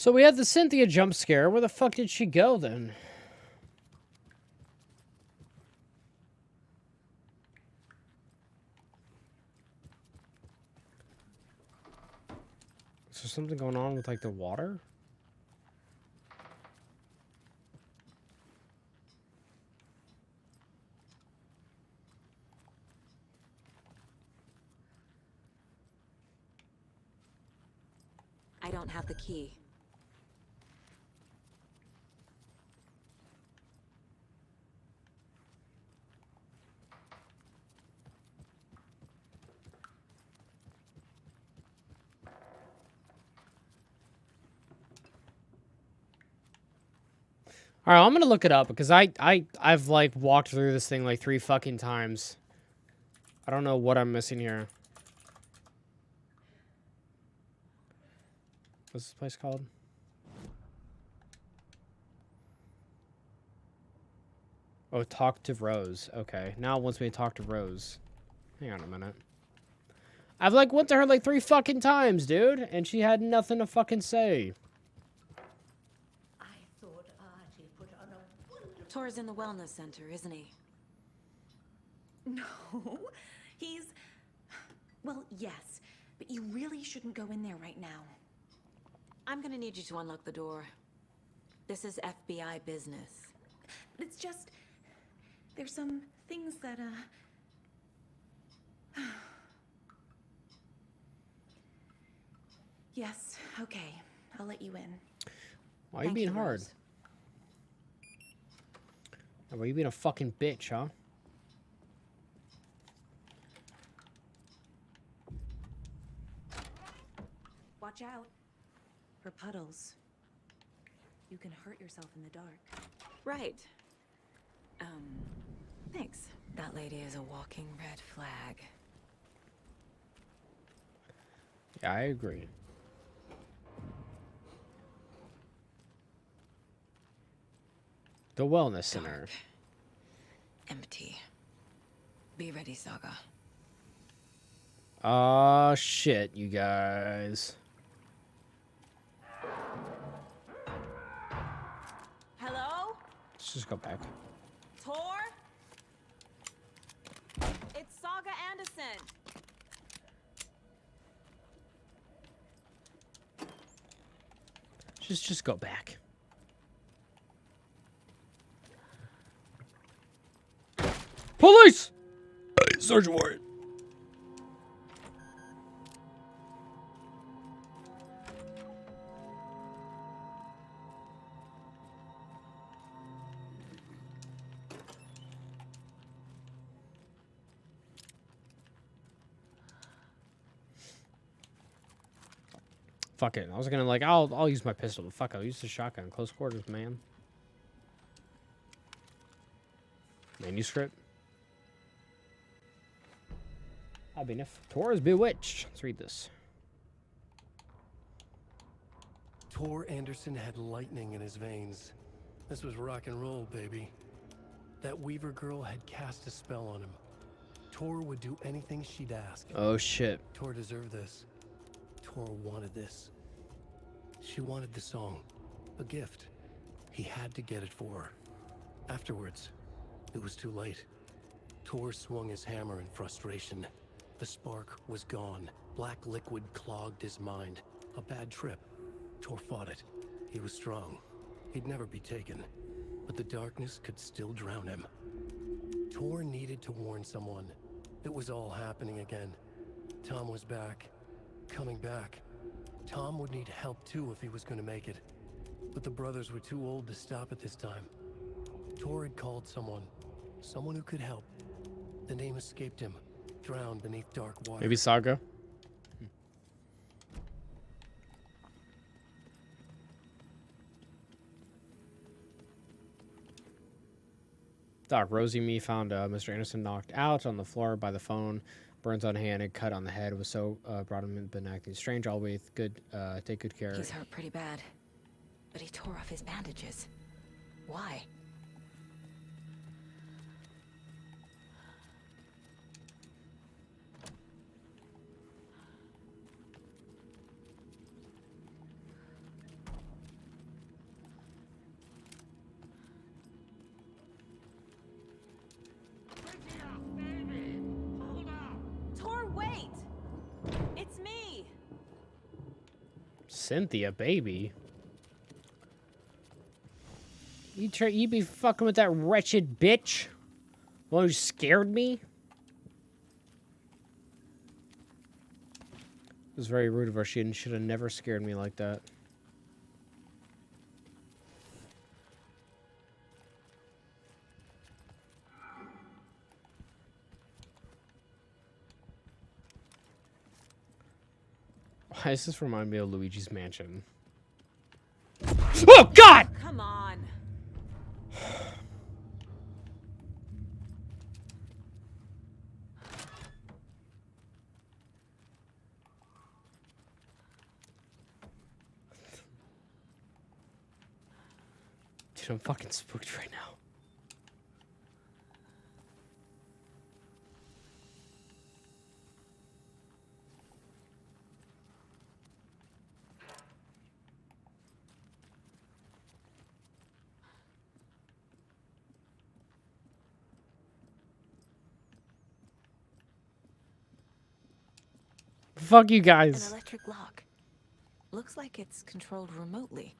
So we had the Cynthia jump scare. Where the fuck did she go then? Is there something going on with, like, the water? I don't have the key. All right, I'm gonna look it up because I've like walked through this thing like 3 fucking times. I don't know what I'm missing here. What's this place called? Oh, talk to Rose. Okay, now it wants me to talk to Rose. Hang on a minute. I've like went to her like 3 fucking times, dude, and she had nothing to fucking say. Tor's in the wellness center, isn't he? No, he's... Well, yes, but you really shouldn't go in there right now. I'm gonna need you to unlock the door. This is FBI business. It's just... There's some things that, Yes, okay. I'll let you in. Why are you being hard? Rose. Why are you being a fucking bitch, huh? Watch out. For puddles. You can hurt yourself in the dark. Right. Thanks. That lady is a walking red flag. Yeah, I agree. The wellness center. Dark. Empty. Be ready, Saga. Shit, you guys. Hello? Let's just go back. Tor? It's Saga Anderson. Just go back. Police! Search warrant. Fuck it. I was gonna like, I'll use my pistol, but fuck, I'll use the shotgun. Close quarters, man. Manuscript. I'll be enough. Tor is bewitched. Let's read this. Tor Anderson had lightning in his veins. This was rock and roll, baby. That Weaver girl had cast a spell on him. Tor would do anything she'd ask. Oh shit. Tor deserved this. Tor wanted this. She wanted the song. A gift. He had to get it for her. Afterwards, it was too late. Tor swung his hammer in frustration. The spark was gone. Black liquid clogged his mind. A bad trip. Tor fought it. He was strong. He'd never be taken. But the darkness could still drown him. Tor needed to warn someone. It was all happening again. Tom was back. Coming back. Tom would need help too if he was going to make it. But the brothers were too old to stop at this time. Tor had called someone. Someone who could help. The name escaped him. Drowned beneath dark water. Maybe Saga. Doc, Rosie and me found Mr. Anderson knocked out on the floor by the phone. Burns on hand and cut on the head. Was so brought him in, been acting strange always. Good, take good care. He's hurt pretty bad. But he tore off his bandages. Why? Cynthia, baby. You be fucking with that wretched bitch? One who scared me? It was very rude of her. She should have never scared me like that. Why does this remind me of Luigi's Mansion? Oh, God! Come on. Dude, I'm fucking spooked right now. Fuck you An guys. electric lock. Looks like it's controlled remotely.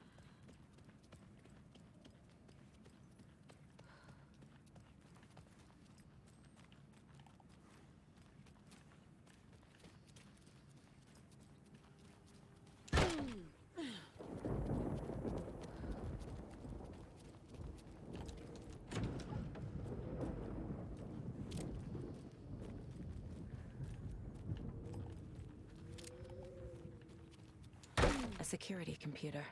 A security computer.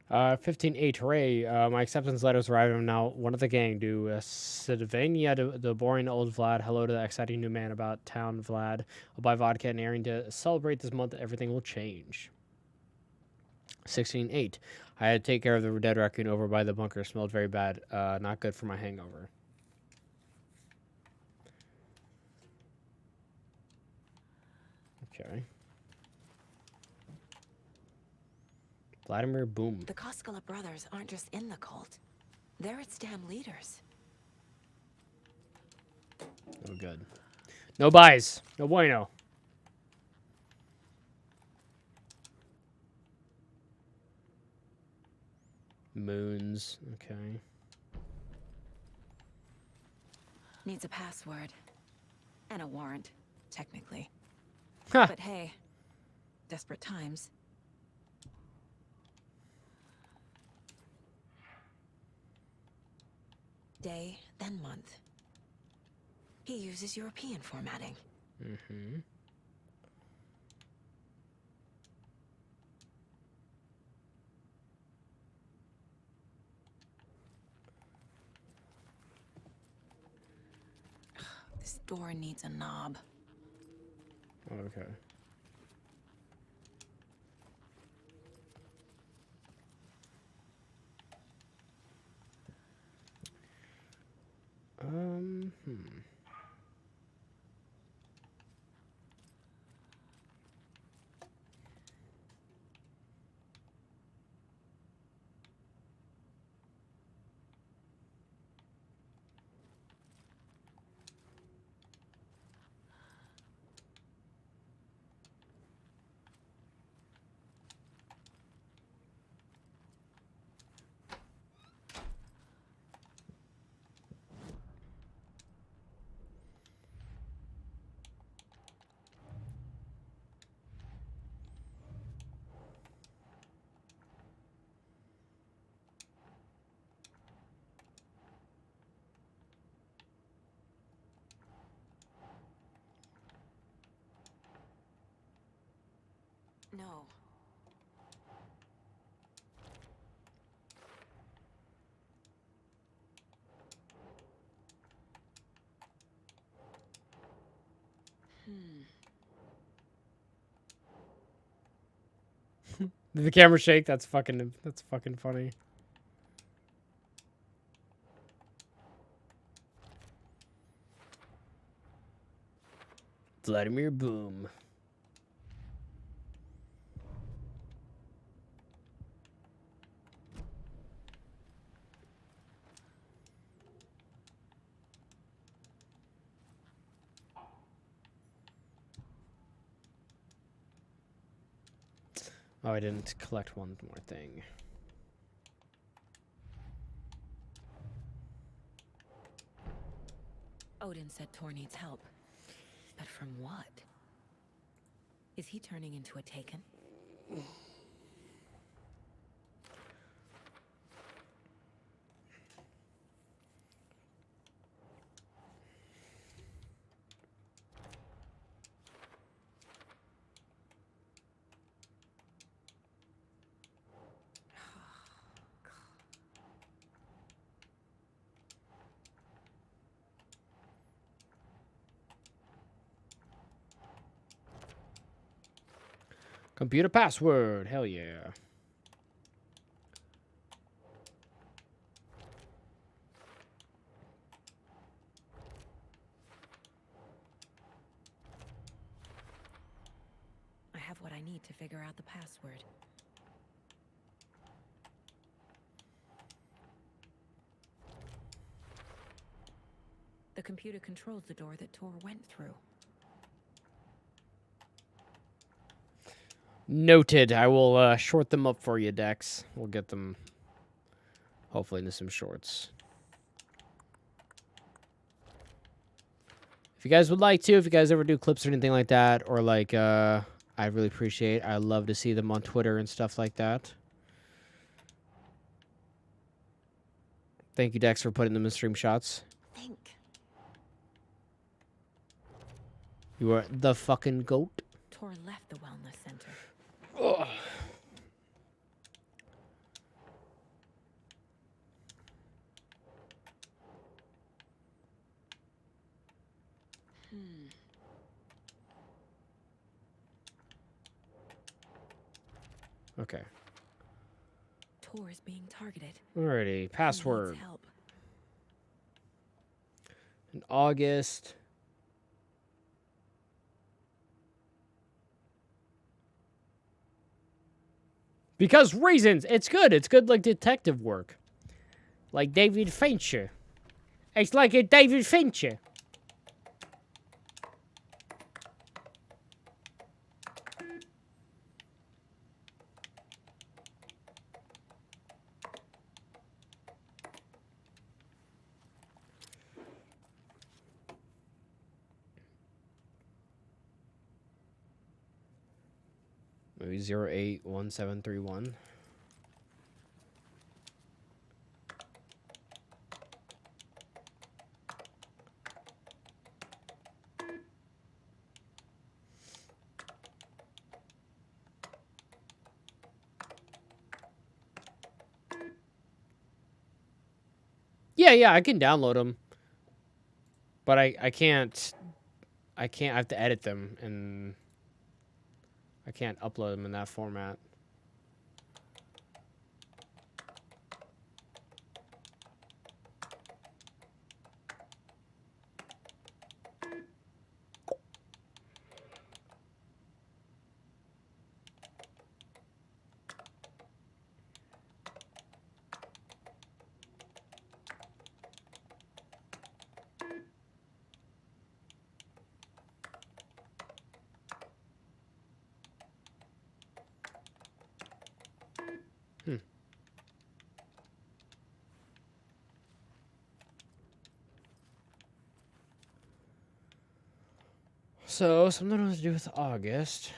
15-8, hooray. My acceptance letter's arriving. I'm now one of the gang. Do Sylvania, the boring old Vlad. Hello to the exciting new man about town, Vlad. I'll buy vodka and airing to celebrate this month. Everything will change. 16-8. I had to take care of the dead raccoon over by the bunker. Smelled very bad. Not good for my hangover. Okay. Vladimir Boom. The Koskela brothers aren't just in the cult. They're its damn leaders. Oh, good. No buys. No bueno. Moons. Okay. Needs a password. And a warrant, technically. Ha! But hey, desperate times. Day, then month. He uses European formatting. Mm-hmm. This door needs a knob. Okay. Hmm. No. Did the camera shake? That's fucking funny. Vladimir Boom. Oh, I didn't collect one more thing. Odin said Tor needs help. But from what? Is he turning into a Taken? Computer password. Hell yeah. I have what I need to figure out the password. The computer controls the door that Tor went through. Noted. I will short them up for you, Dex. We'll get them hopefully into some shorts. If you guys would like to, if you guys ever do clips or anything like that, or like, I really appreciate. I love to see them on Twitter and stuff like that. Thank you, Dex, for putting them in stream shots. Think. You are the fucking goat. Tor left the wellness center. Ugh. Okay. Tor is being targeted. Alrighty. He Password. needs help. In August. Because reasons. It's good. It's good like detective work. Like David Fincher. It's like a David Fincher. Maybe 081731. Yeah, I can download them. But I can't, I have to edit them, and I can't upload them in that format. So, something to do with August.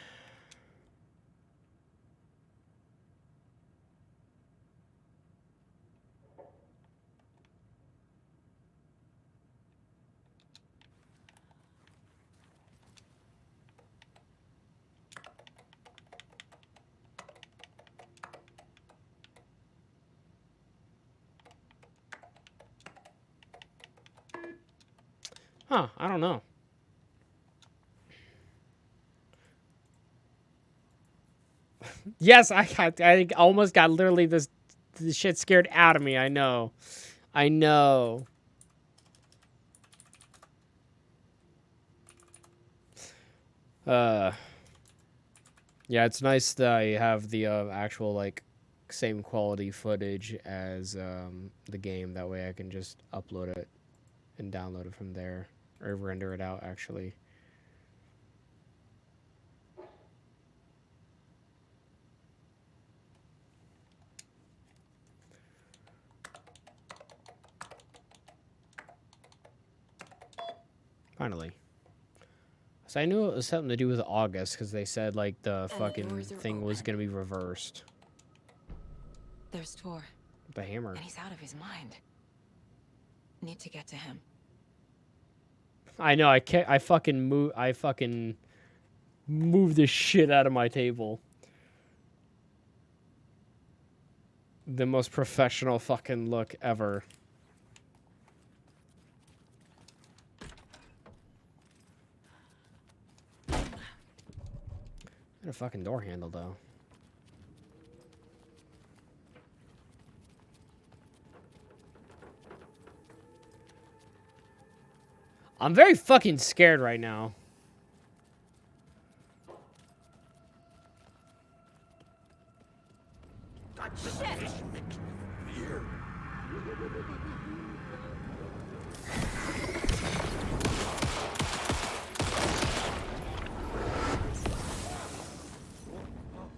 Huh, I don't know. Yes, I almost got literally this shit scared out of me. I know. I know. Yeah, it's nice that I have the actual like same quality footage as the game. That way I can just upload it and download it from there, or render it out actually. Finally. So I knew it was something to do with August because they said like the the fucking doors are thing was open. gonna be reversed. There's Tor, The hammer. and he's out of his mind. Need to get to him. I know. I can't. I fucking move the shit out of my table. The most professional fucking look ever. Got a fucking door handle though. I'm very fucking scared right now.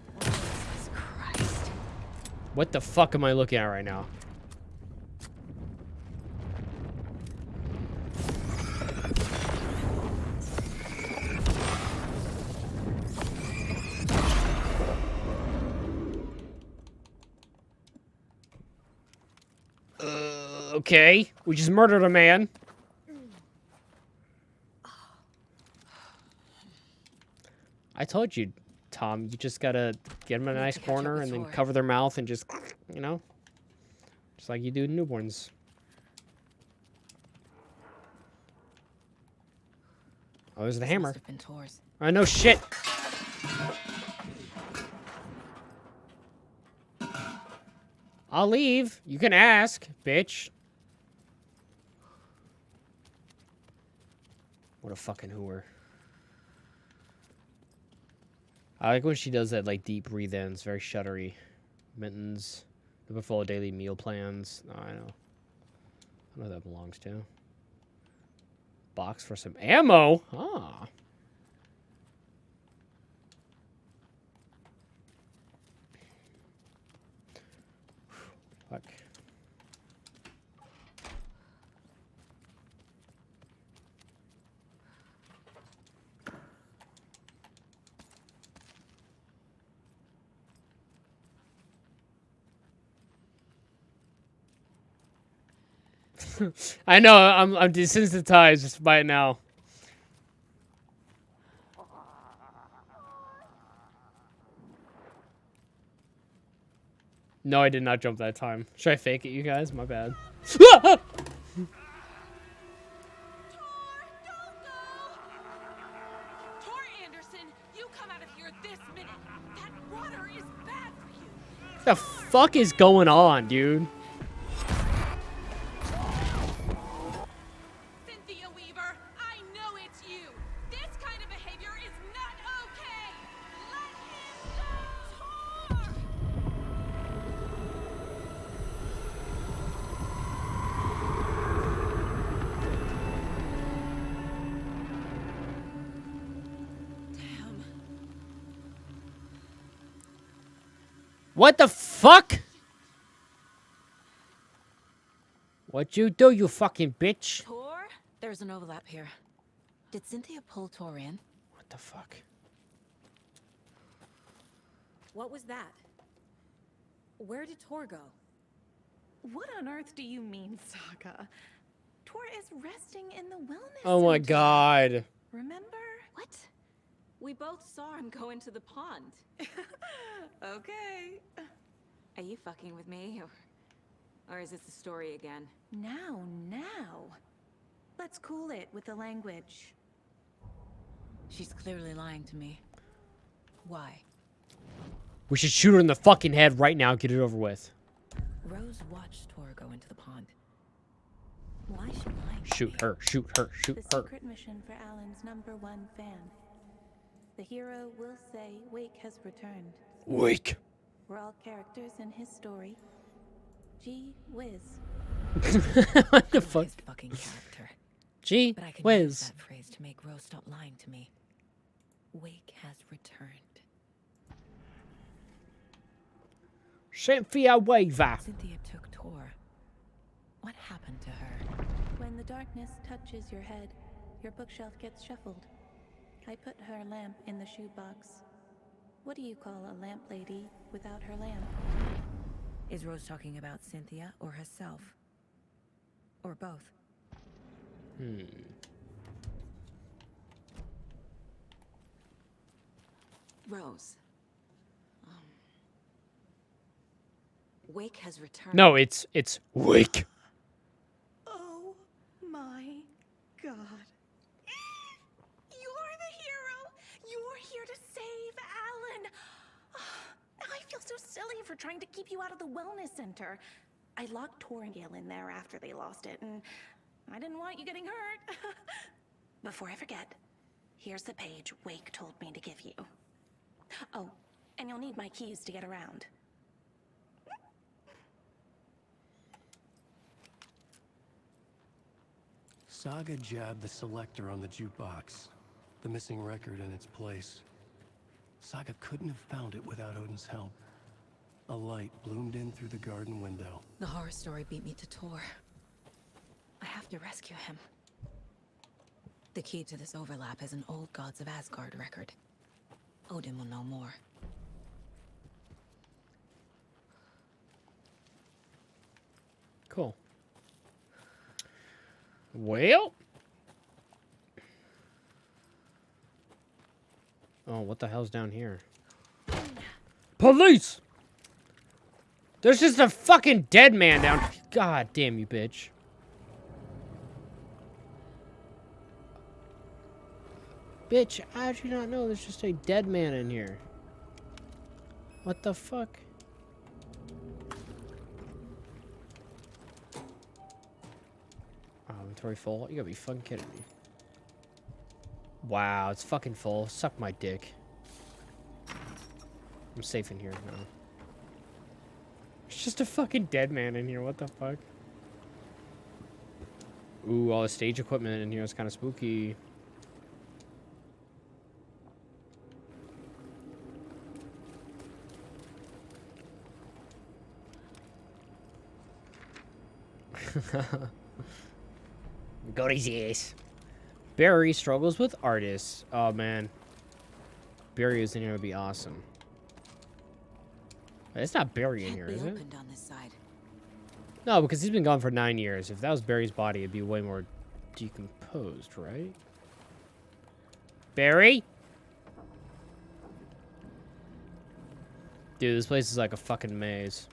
Jesus Christ. What the fuck am I looking at right now? Okay. We just murdered a man. I told you, Tom, you just gotta get them in a Need nice to catch up corner with and then Tor. cover their mouth and just, you know, just like you do newborns. Oh, there's the This hammer. must have been Tor's. Oh, no shit. I'll leave. You can ask, bitch. What a fucking hooer. I like when she does that, like, deep breathe-ins. Very shuddery. Mittens. The full daily meal plans. Oh, I know. I know who that belongs to. Box for some ammo? Ah. Fuck. I know, I'm desensitized by it now. No, I did not jump that time. Should I fake it, you guys? My bad. Tor, don't go! Tor Anderson, you come out of here this minute. That water is bad for you. What the fuck is going on, dude? Cynthia Weaver, I know it's you. This kind of behavior is not okay. Let him go. Tor! Damn. What the fuck? What you do, you fucking bitch? Tor? There's an overlap here. Did Cynthia pull Tor in? What the fuck? What was that? Where did Tor go? What on earth do you mean, Saga? Tor is resting in the wellness Oh my center. god. Remember? What? We both saw him go into the pond. Okay. Are you fucking with me? Or is this the story again? Now. Let's cool it with the language. She's clearly lying to me. Why? We should shoot her in the fucking head right now. Get it over with. Rose watched Tor go into the pond. Why is she lying to Shoot me? her. Shoot her. Shoot The her. secret mission for Alan's #1 fan. The hero will say Wake has returned. Wake. We're all characters in his story. Gee whiz. What the fuck? Biggest fucking character. Gee But I could use whiz. that phrase to make Rose stop lying to me. Wake has returned. Cynthia Weaver. Cynthia took Tor. What happened to her? When the darkness touches your head, your bookshelf gets shuffled. I put her lamp in the shoebox. What do you call a lamp lady without her lamp? Is Rose talking about Cynthia or herself? Or both? Rose. Wake has returned. No, it's Wake. Oh my god. You're the hero! You're here to save Alan! I feel so silly for trying to keep you out of the wellness center. I locked Torgale in there after they lost it, and I didn't want you getting hurt. Before I forget, here's the page Wake told me to give you. Oh, and you'll need my keys to get around. Saga jabbed the selector on the jukebox, the missing record in its place. Saga couldn't have found it without Odin's help. A light bloomed in through the garden window. The horror story beat me to Tor. I have to rescue him. The key to this overlap is an old Gods of Asgard record. Odin will know more. Cool. Well. Oh, what the hell's down here? Police! There's just a fucking dead man down. God damn you, bitch. Bitch, how did you not know there's just a dead man in here? What the fuck? Oh, inventory full? You gotta be fucking kidding me. Wow, it's fucking full. Suck my dick. I'm safe in here now. There's just a fucking dead man in here. What the fuck? Ooh, all the stage equipment in here is kind of spooky. Go to his ass. Barry struggles with artists. Oh man. Barry is in here would be awesome. It's not Barry in here, is it? Opened on this side. No, because he's been gone for 9 years. If that was Barry's body, it'd be way more decomposed, right? Barry? Dude, this place is like a fucking maze.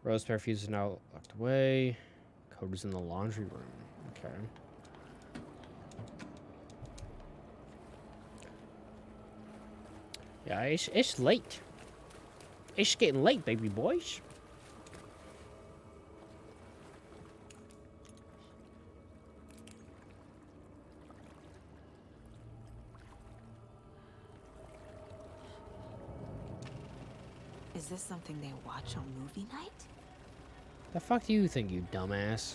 Rose pair fuse is now locked away. Code is in the laundry room. Okay. Yeah, it's late. It's getting late, baby boys. Is this something they watch on movie night? The fuck do you think, you dumbass?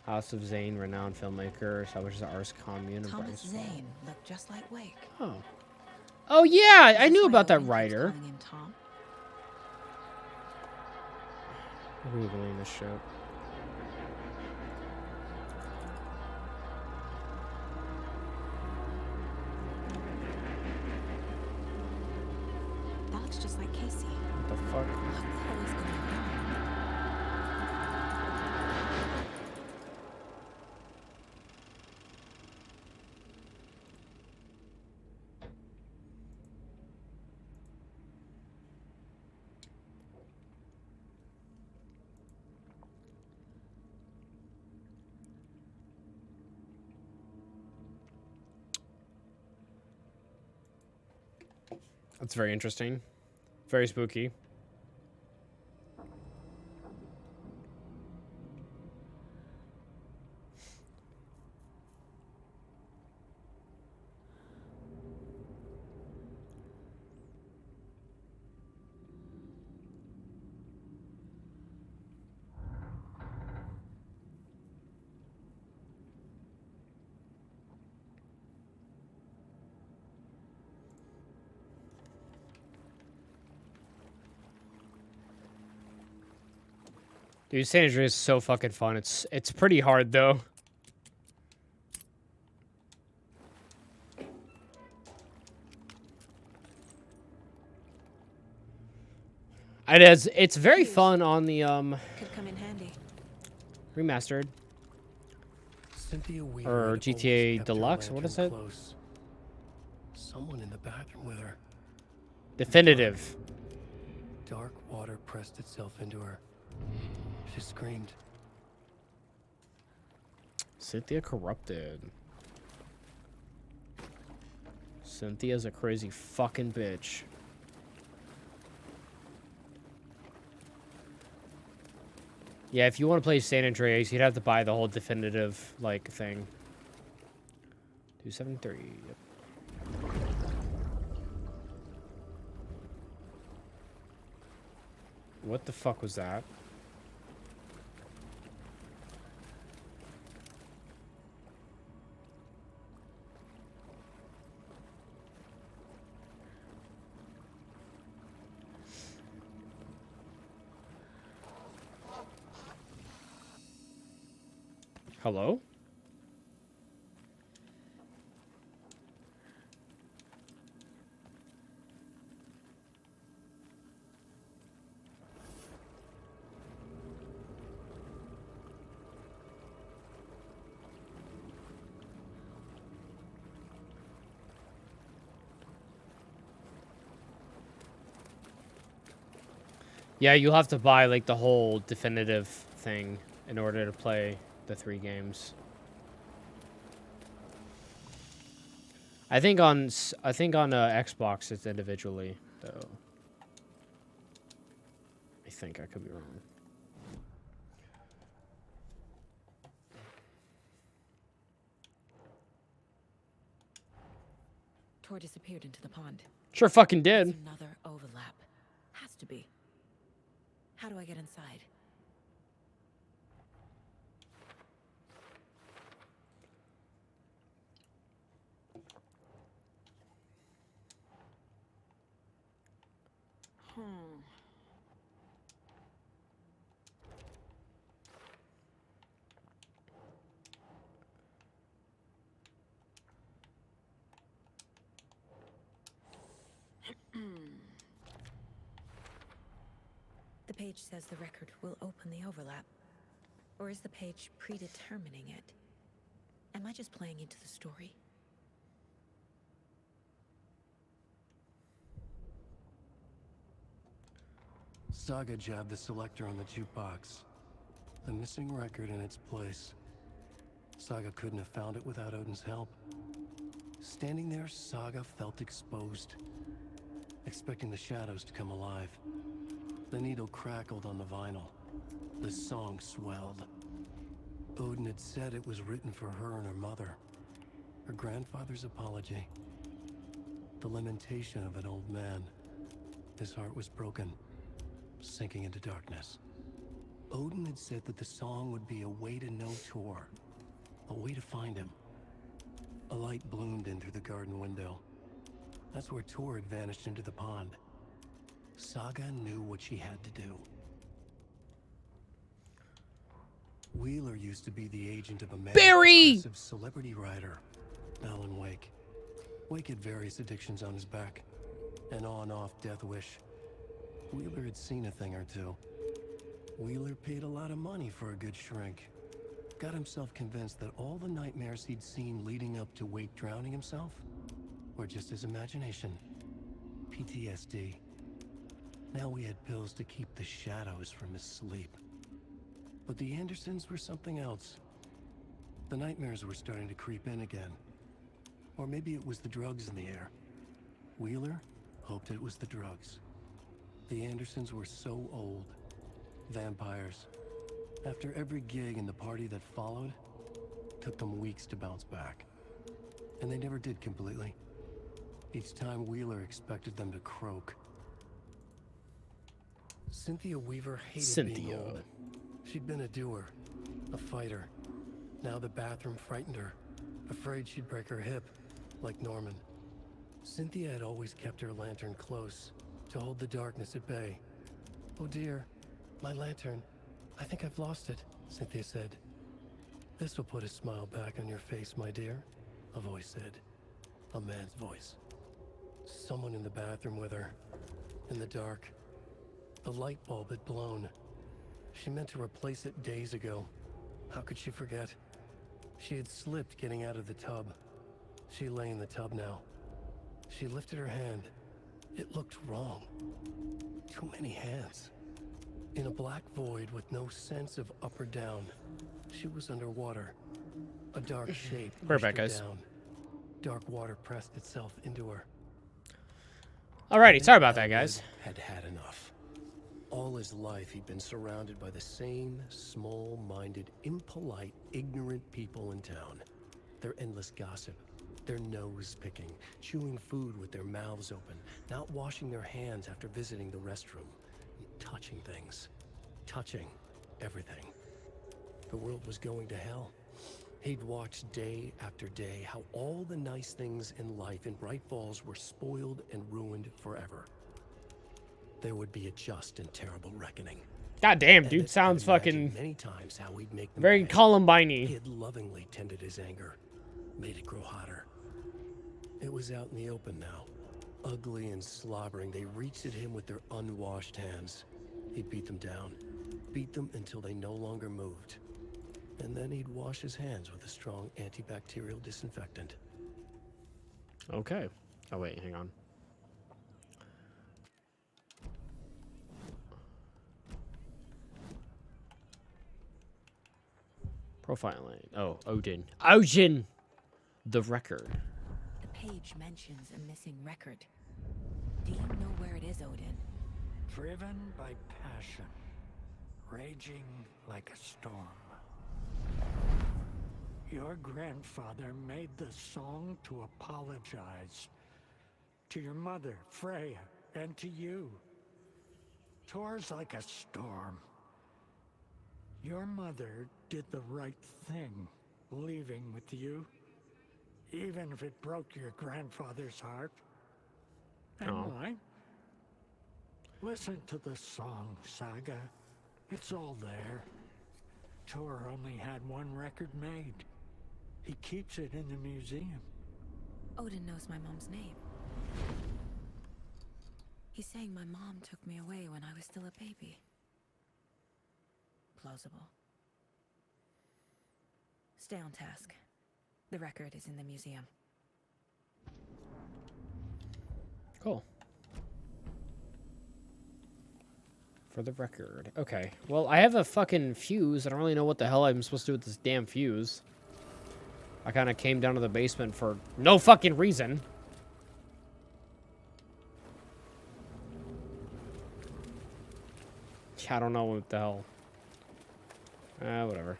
House of Zane, renowned filmmaker, establishes the Ars Commune. of Thomas Bright's- Zane looked just like Wake. Oh. Oh yeah, I Is knew this why about that Owen keeps writer. calling him Tom? Googling this shit. That looks just like Casey. What the fuck? What the hell is going on? That's very interesting. Very spooky. Dude, San Andreas is so fucking fun. It's pretty hard though. It's very fun on the Could come in handy. remastered Cynthia Weaver or had always GTA kept her Deluxe. What lantern is it? close. Someone in the bathroom with her. Definitive. Dark water pressed itself into her. She screamed. Cynthia corrupted. Cynthia's a crazy fucking bitch. Yeah, if you want to play San Andreas, you'd have to buy the whole definitive, like, thing. 273, yep. What the fuck was that? Hello? Yeah, you'll have to buy like the whole definitive thing in order to play the 3 games. I think on Xbox it's individually though. I think I could be wrong. Tor disappeared into the pond. Sure fucking did. It's another overlap. Has to be. How do I get inside? The page says the record will open the overlap. Or is the page predetermining it? Am I just playing into the story? Saga jabbed the selector on the jukebox. The missing record in its place. Saga couldn't have found it without Odin's help. Standing there, Saga felt exposed, expecting the shadows to come alive. The needle crackled on the vinyl. The song swelled. Odin had said it was written for her and her mother. Her grandfather's apology. The lamentation of an old man. His heart was broken, sinking into darkness. Odin had said that the song would be a way to know Tor, a way to find him. A light bloomed in through the garden window. That's where Tor had vanished into the pond. Saga knew what she had to do. Wheeler used to be the agent of a man, Barry! celebrity writer, Alan Wake. Wake had various addictions on his back, an on-off death wish. Wheeler had seen a thing or two. Wheeler paid a lot of money for a good shrink. Got himself convinced that all the nightmares he'd seen leading up to Wake drowning himself were just his imagination. PTSD. Now we had pills to keep the shadows from his sleep. But the Andersons were something else. The nightmares were starting to creep in again. Or maybe it was the drugs in the air. Wheeler hoped it was the drugs. The Andersons were so old. Vampires. After every gig and the party that followed, took them weeks to bounce back. And they never did completely. Each time Wheeler expected them to croak. Cynthia Weaver hated being old. She'd been a doer, a fighter. Now the bathroom frightened her, afraid she'd break her hip, like Norman. Cynthia had always kept her lantern close, to hold the darkness at bay. Oh dear, my lantern. I think I've lost it, Cynthia said. This will put a smile back on your face, my dear, a voice said. A man's voice. Someone in the bathroom with her. In the dark. The light bulb had blown. She meant to replace it days ago. How could she forget? She had slipped getting out of the tub. She lay in the tub now. She lifted her hand. It looked wrong. Too many hands. In a black void with no sense of up or down. She was underwater. A dark shape We're pushed back, her guys. down. Dark water pressed itself into her. Alrighty, sorry about that, guys. Had had enough. All his life, he'd been surrounded by the same small-minded, impolite, ignorant people in town. Their endless gossip, their nose-picking, chewing food with their mouths open, not washing their hands after visiting the restroom, touching things, touching everything. The world was going to hell. He'd watched day after day how all the nice things in life in Bright Falls were spoiled and ruined forever. There would be a just and terrible reckoning. God damn, And dude Emmett sounds had imagined fucking many times how he'd make them very pay. Columbine-y. He had lovingly tended his anger, made it grow hotter. It was out in the open now. Ugly and slobbering, they reached at him with their unwashed hands. He'd beat them down, beat them until they no longer moved. And then he'd wash his hands with a strong antibacterial disinfectant. Okay. Oh, wait, hang on. Profiling. Oh, Odin. Odin! The record. The page mentions a missing record. Do you know where it is, Odin? Driven by passion, raging like a storm. Your grandfather made the song to apologize to your mother, Freya, and to you. Tor's like a storm. Your mother did the right thing, leaving with you, even if it broke your grandfather's heart. And Aw. mine. Listen to the song, Saga. It's all there. Tor only had one record made. He keeps it in the museum. Odin knows my mom's name. He's saying my mom took me away when I was still a baby. Plausible. Stay on task. The record is in the museum. Cool. For the record. Okay. Well, I have a fucking fuse. I don't really know what the hell I'm supposed to do with this damn fuse. I kind of came down to the basement for no fucking reason. I don't know what the hell. Whatever.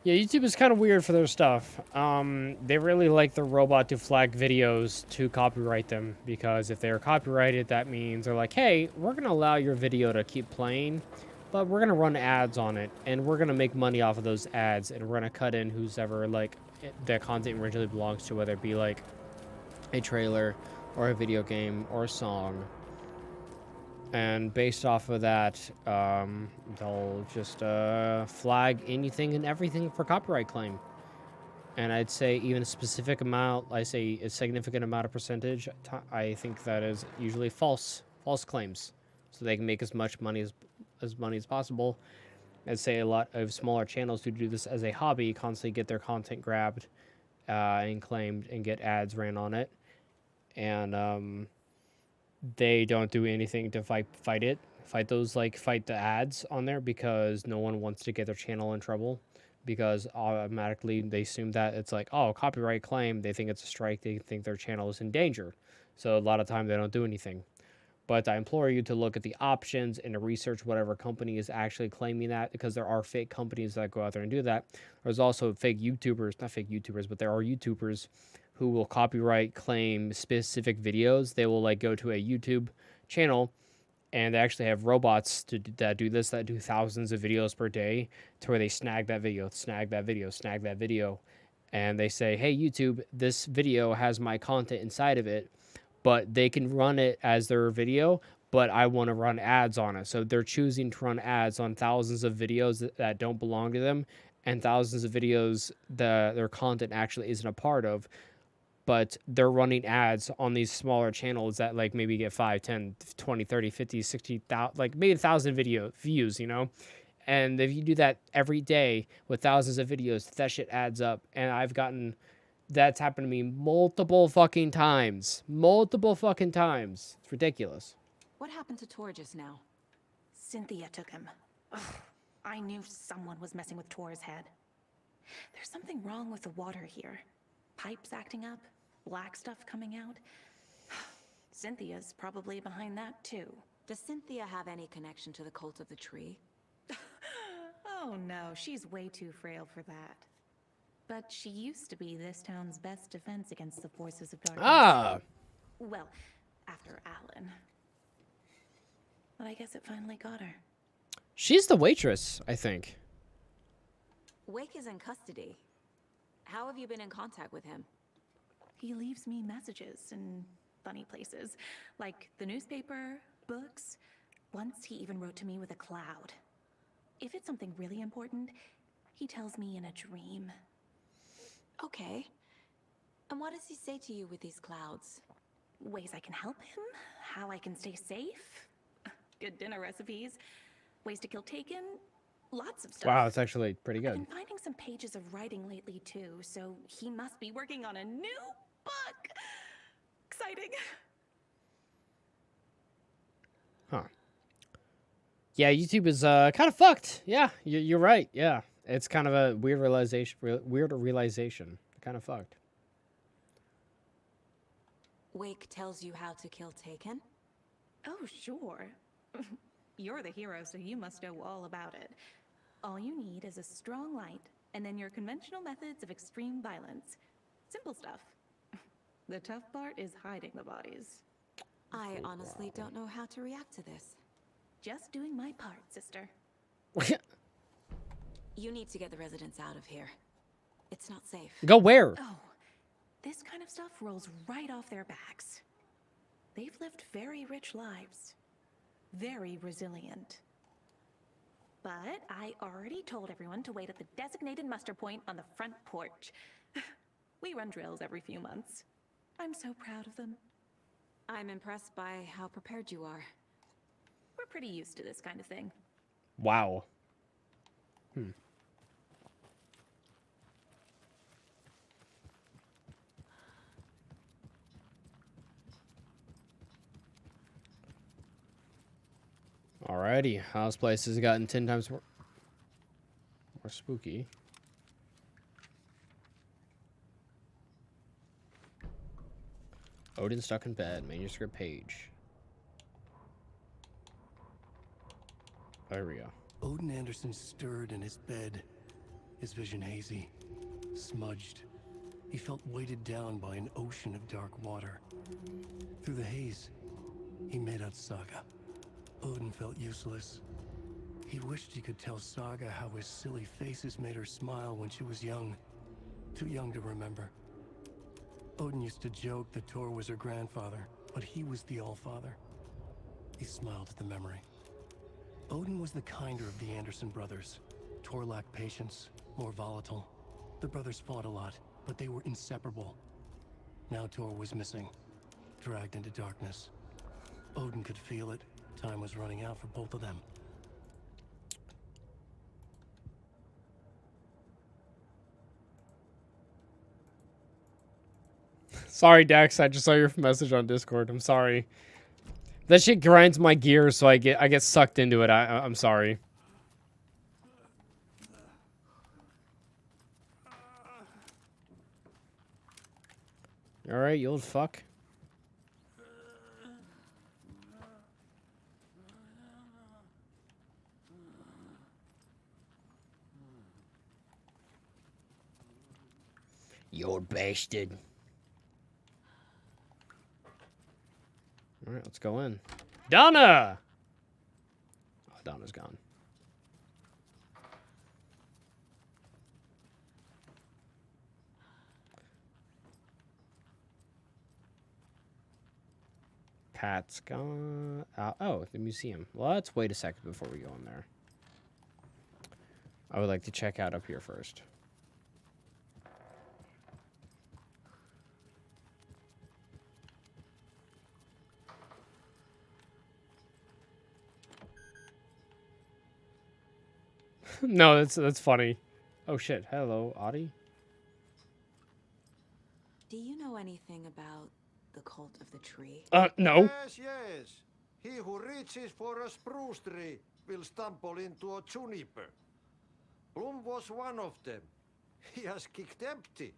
Yeah, YouTube is kind of weird for their stuff. They really like the robot to flag videos to copyright them, because if they're copyrighted, that means they're like, hey, we're going to allow your video to keep playing, but we're going to run ads on it, and we're going to make money off of those ads, and we're going to cut in whoever, like, the content originally belongs to, whether it be, like, a trailer or a video game or a song. And based off of that, they'll just flag anything and everything for copyright claim. And I'd say even a specific amount, I say a significant amount of percentage, I think that is usually false claims. So they can make as much money as possible. I'd say a lot of smaller channels who do this as a hobby constantly get their content grabbed and claimed and get ads ran on it. And they don't do anything to fight the ads on there, because no one wants to get their channel in trouble, because automatically they assume that it's like, oh, copyright claim, they think it's a strike, they think their channel is in danger. So a lot of time they don't do anything. But I implore you to look at the options and to research whatever company is actually claiming that, because there are fake companies that go out there and do that. There's also fake YouTubers, not fake YouTubers, but there are YouTubers who will copyright claim specific videos. They will like go to a YouTube channel and they actually have robots that do this, that do thousands of videos per day, to where they snag that video. And they say, hey, YouTube, this video has my content inside of it, but they can run it as their video, but I want to run ads on it. So they're choosing to run ads on thousands of videos that don't belong to them, and thousands of videos that their content actually isn't a part of, but they're running ads on these smaller channels that like maybe get 5, 10, 20, 30, 50, 60,000, like maybe 1,000 video views, you know? And if you do that every day with thousands of videos, that shit adds up. And that's happened to me multiple fucking times. Multiple fucking times. It's ridiculous. What happened to Tor just now? Cynthia took him. Ugh, I knew someone was messing with Tor's head. There's something wrong with the water here. Pipes acting up, black stuff coming out. Cynthia's probably behind that too. Does Cynthia have any connection to the cult of the tree? Oh no, she's way too frail for that. But she used to be this town's best defense against the forces of darkness. Ah, Well, after Alan. But I guess it finally got her. she's the waitress, I think. Wake is in custody. How have you been in contact with him? He leaves me messages in funny places, like the newspaper, books. Once he even wrote to me with a cloud. If it's something really important, he tells me in a dream. Okay. And what does he say to you with these clouds? Ways I can help him, how I can stay safe, good dinner recipes, ways to kill Taken, lots of stuff. Wow, that's actually pretty I've good. been finding some pages of writing lately too, so he must be working on a new book. Exciting. Huh. Yeah, YouTube is kind of fucked. Yeah, you're right. Yeah, it's kind of a weird realization. Kind of fucked. Wake tells you how to kill Taken? Oh, sure. You're the hero, so you must know all about it. All you need is a strong light, and then your conventional methods of extreme violence. Simple stuff. The tough part is hiding the bodies. I honestly don't know how to react to this. Just doing my part, sister. You need to get the residents out of here. It's not safe. Go where? Oh, this kind of stuff rolls right off their backs. They've lived very rich lives. Very resilient. But I already told everyone to wait at the designated muster point on the front porch. We run drills every few months. I'm so proud of them. I'm impressed by how prepared you are. We're pretty used to this kind of thing. Wow. Alrighty, house place has gotten 10 times more spooky. Odin stuck in bed, manuscript page. There we go. Odin Anderson stirred in his bed, his vision hazy, smudged. He felt weighted down by an ocean of dark water. Through the haze, he made out Saga. Odin felt useless. He wished he could tell Saga how his silly faces made her smile when she was young. Too young to remember. Odin used to joke that Tor was her grandfather, but he was the Allfather. He smiled at the memory. Odin was the kinder of the Anderson brothers. Tor lacked patience, more volatile. The brothers fought a lot, but they were inseparable. Now Tor was missing, dragged into darkness. Odin could feel it. Time was running out for both of them. Sorry, Dex. I just saw your message on Discord. I'm sorry. That shit grinds my gears, so I get sucked into it. I'm sorry. All right, you old fuck. You old bastard. All right, let's go in. Donna! Oh, Donna's gone. Pat's gone. Oh, the museum. Well, let's wait a second before we go in there. I would like to check out up here first. No, that's funny. Oh shit. Hello, Audie. Do you know anything about the cult of the tree? No. Yes, yes. He who reaches for a spruce tree will stumble into a juniper. Bloom was one of them. He has kicked empty.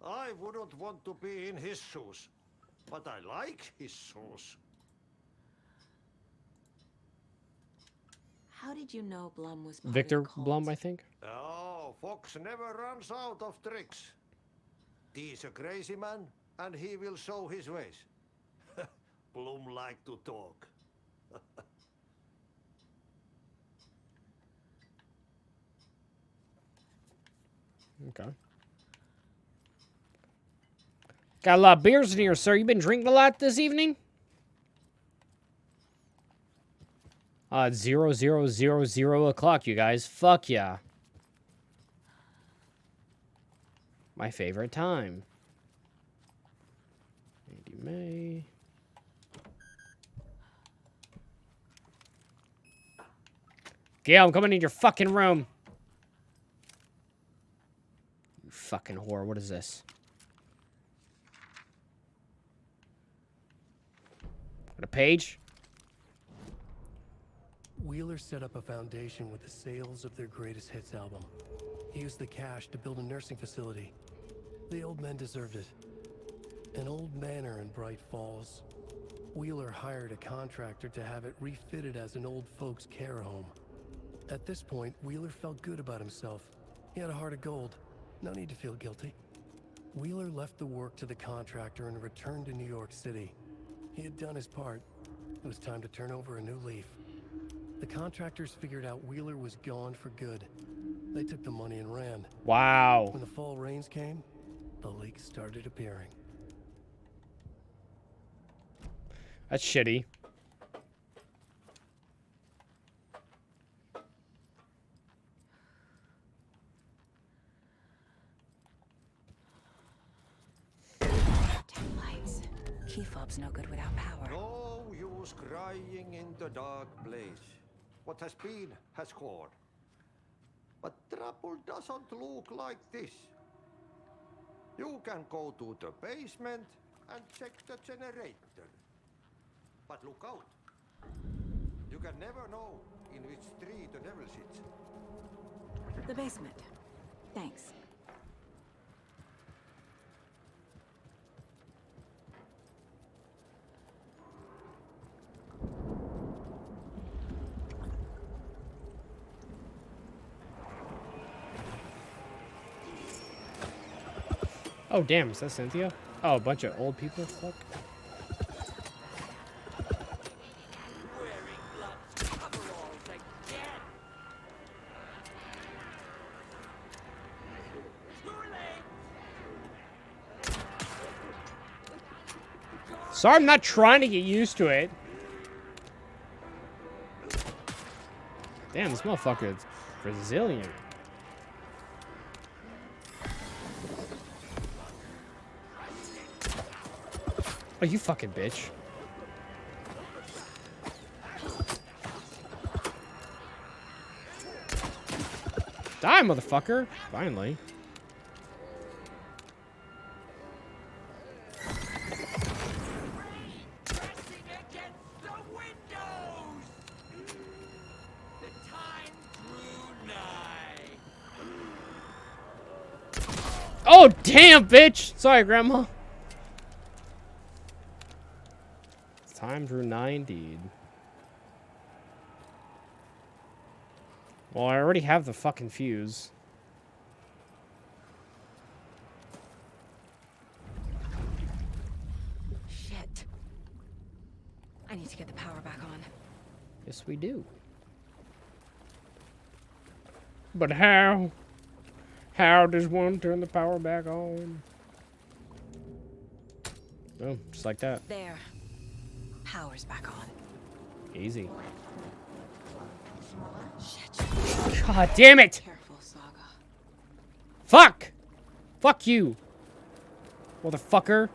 I wouldn't want to be in his shoes, but I like his shoes. How did you know Blum was part Victor of the cult? Blum, I think. Oh, Fox never runs out of tricks. He's a crazy man, and he will show his ways. Bloom like to talk. Okay. Got a lot of beers in here, sir. You been drinking a lot this evening? 0000 o'clock, you guys. Fuck yeah. My favorite time. Andy May. Gail, I'm coming in your fucking room. You fucking whore. What is this? Got a page? Wheeler set up a foundation with the sales of their greatest hits album. He used the cash to build a nursing facility. The old men deserved it. An old manor in Bright Falls. Wheeler hired a contractor to have it refitted as an old folks' care home. At this point, Wheeler felt good about himself. He had a heart of gold. No need to feel guilty. Wheeler left the work to the contractor and returned to New York City. He had done his part. It was time to turn over a new leaf. The contractors figured out Wheeler was gone for good. They took the money and ran. Wow. When the fall rains came, the leaks started appearing. That's shitty. Ten lights. Key fob's no good without power. No use crying in the dark place. What has been has gone. But trouble doesn't look like this. You can go to the basement and check the generator. But look out. You can never know in which tree the devil sits. The basement. Thanks. Oh, damn. Is that Cynthia? Oh, a bunch of old people? Fuck. Sorry, I'm not trying to get used to it. Damn, this motherfucker is Brazilian. Oh, you fucking bitch. Die, motherfucker. Finally. Pressing against the windows! The time drew nigh. Oh, damn, bitch. Sorry, Grandma. Time drew nigh indeed. Well, I already have the fucking fuse. Shit. I need to get the power back on. Yes, we do. But how? How does one turn the power back on? Oh, just like that. There. Power's back on. Easy. Shit. God damn it! Careful, Saga. Fuck! Fuck you! Motherfucker.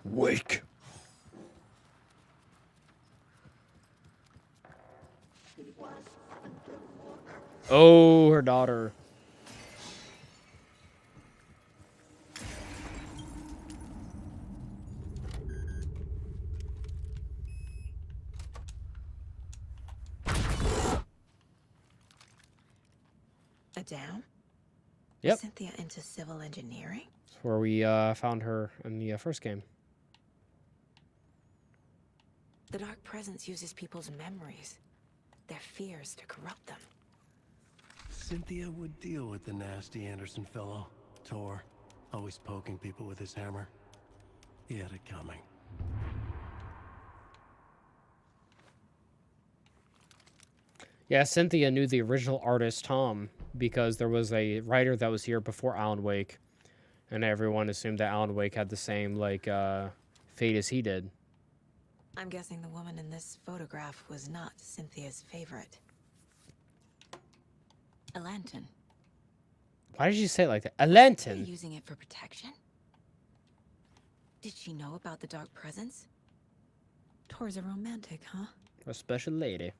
Wake. Oh, her daughter. A dam? Yep. Cynthia into civil engineering? That's where we found her in the first game. The Dark Presence uses people's memories, their fears to corrupt them. Cynthia would deal with the nasty Anderson fellow. Tor, always poking people with his hammer. He had it coming. Yeah, Cynthia knew the original artist, Tom, because there was a writer that was here before Alan Wake, and everyone assumed that Alan Wake had the same, like, fate as he did. I'm guessing the woman in this photograph was not Cynthia's favorite. A lantern. Why did you say it like that? A Are you lantern? using it for protection? Did she know about the Dark Presence? Tor's a romantic, huh? A special lady.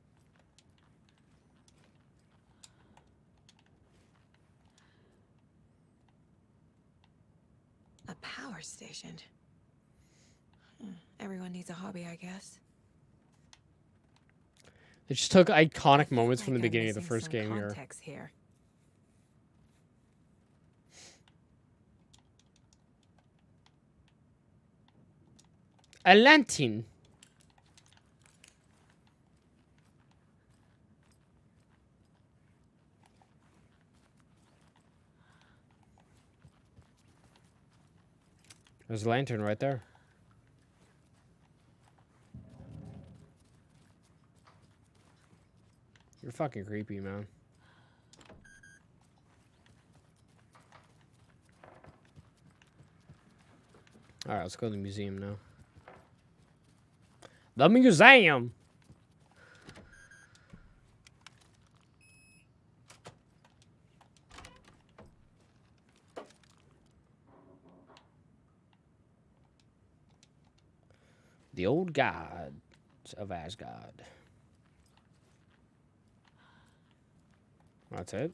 A power station. Everyone needs a hobby, I guess. It just took I iconic feel moments from the like I'm beginning of the missing first some game here. context here. A lantern. There's a lantern right there. You're fucking creepy, man. Alright, let's go to the museum now. The museum! The old gods of Asgard. That's it.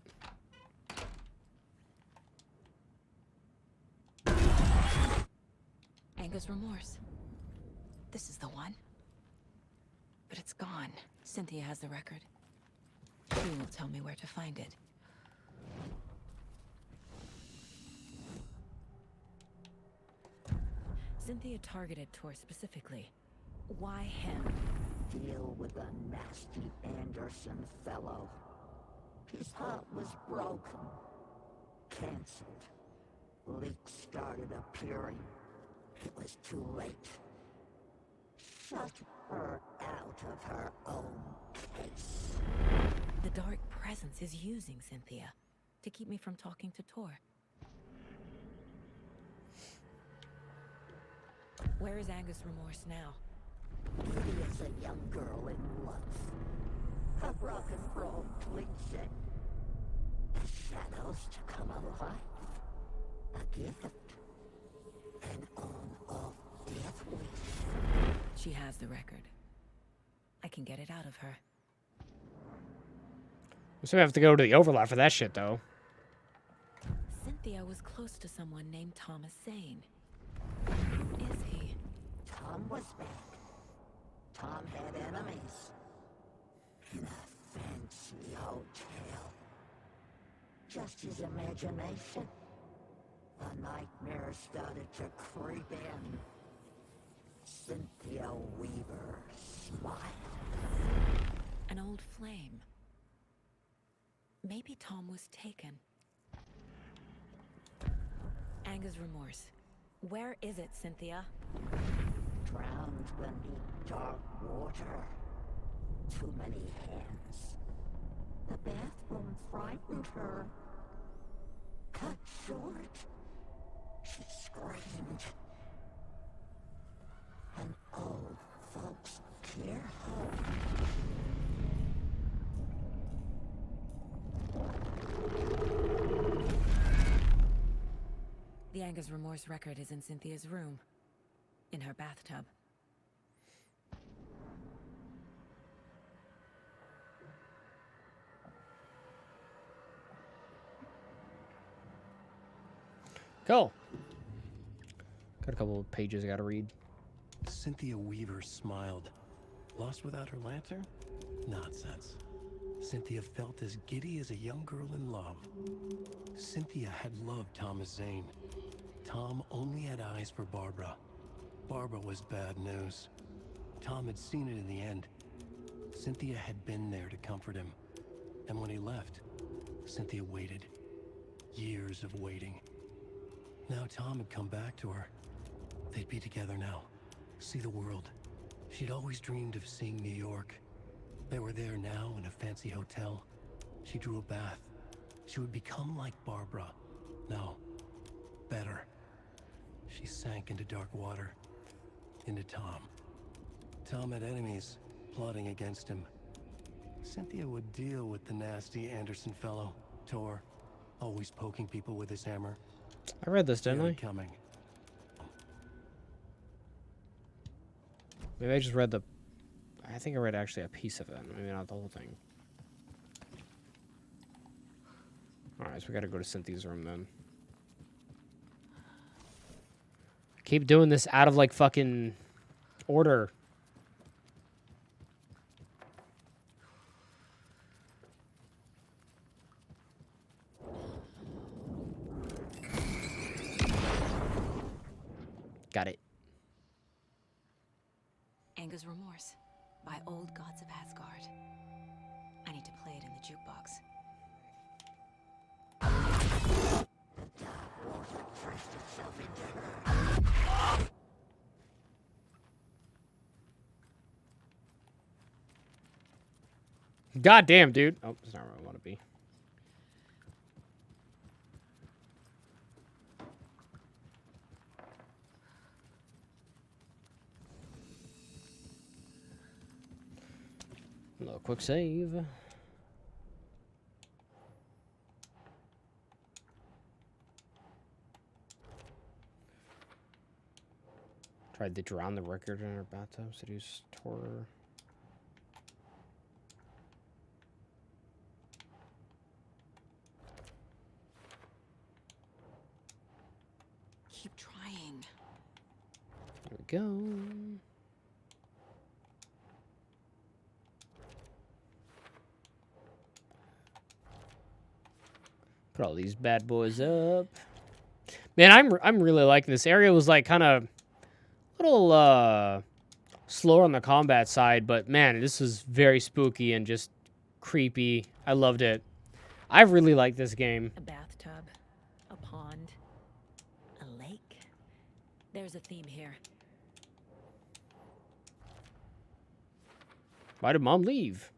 Angus Remorse. This is the one. But it's gone. Cynthia has the record. She will tell me where to find it. Cynthia targeted Tor specifically. Why him? Deal with the nasty Anderson fellow. His heart was broken. Cancelled. Leaks started appearing. It was too late. Shut her out of her own case. The Dark Presence is using Cynthia to keep me from talking to Tor. Where is Angus Remorse now? He is a young girl in love. A rock and roll cliche. The shadows to come alive. A gift. And on of death wish. She has the record. I can get it out of her. So we have to go to the overlap for that shit, though. Cynthia was close to someone named Thomas Zane. Who is he? Tom was back. Tom had enemies. In a fancy hotel. Just his imagination. The nightmare started to creep in. Cynthia Weaver smiled. An old flame. Maybe Tom was taken. Anger's remorse. Where is it, Cynthia? Drowned beneath dark water. Too many hands. The bathroom frightened her. Cut short. She screamed. And old folks care her. The Anger's remorse record is in Cynthia's room. In her bathtub. Go. Got a couple of pages I gotta read. Cynthia Weaver smiled. Lost without her lantern? Nonsense. Cynthia felt as giddy as a young girl in love. Cynthia had loved Thomas Zane. Tom only had eyes for Barbara. Barbara was bad news. Tom had seen it in the end. Cynthia had been there to comfort him. And when he left, Cynthia waited. Years of waiting. Now Tom had come back to her. They'd be together now. See the world. She'd always dreamed of seeing New York. They were there now in a fancy hotel. She drew a bath. She would become like Barbara. No, better. She sank into dark water. Into Tom. Tom had enemies plotting against him. Cynthia would deal with the nasty Anderson fellow, Tor, always poking people with his hammer. I read this, didn't I? Coming. Maybe I just read the... I think I read actually a piece of it. Maybe not the whole thing. Alright, so we gotta go to Cynthia's room then. Keep doing this out of, like, fucking order. Got it. Anger's Remorse by Old Gods of Asgard. I need to play it in the jukebox. God damn, dude. Oh, that's not where I want to be. A little quick save. Tried to drown the record in her bathtub. Seduce Tor. Keep trying. There we go. Put all these bad boys up. Man, I'm really liking this area. Was like kind of a little slower on the combat side, but man, this is very spooky and just creepy. I loved it. I really like this game. A bathtub, a pond, a lake. There's a theme here. Why did Mom leave?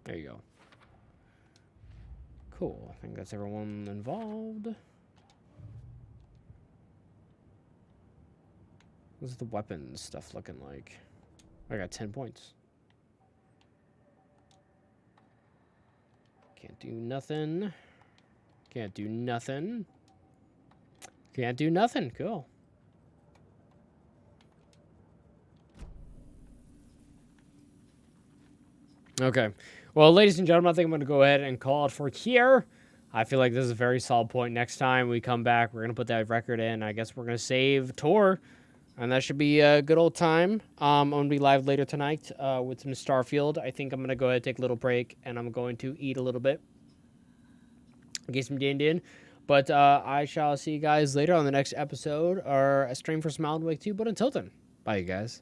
There you go. Cool. I think that's everyone involved. What's the weapons stuff looking like? I got 10 points. Can't do nothing. Can't do nothing. Can't do nothing. Cool. Okay. Well, ladies and gentlemen, I think I'm going to go ahead and call it for here. I feel like this is a very solid point. Next time we come back, we're going to put that record in. I guess we're going to save Tor, and that should be a good old time. I'm going to be live later tonight with some Starfield. I think I'm going to go ahead and take a little break, and I'm going to eat a little bit. Get some din. But I shall see you guys later on the next episode or a stream for Smile and Wake 2. But until then, bye, you guys.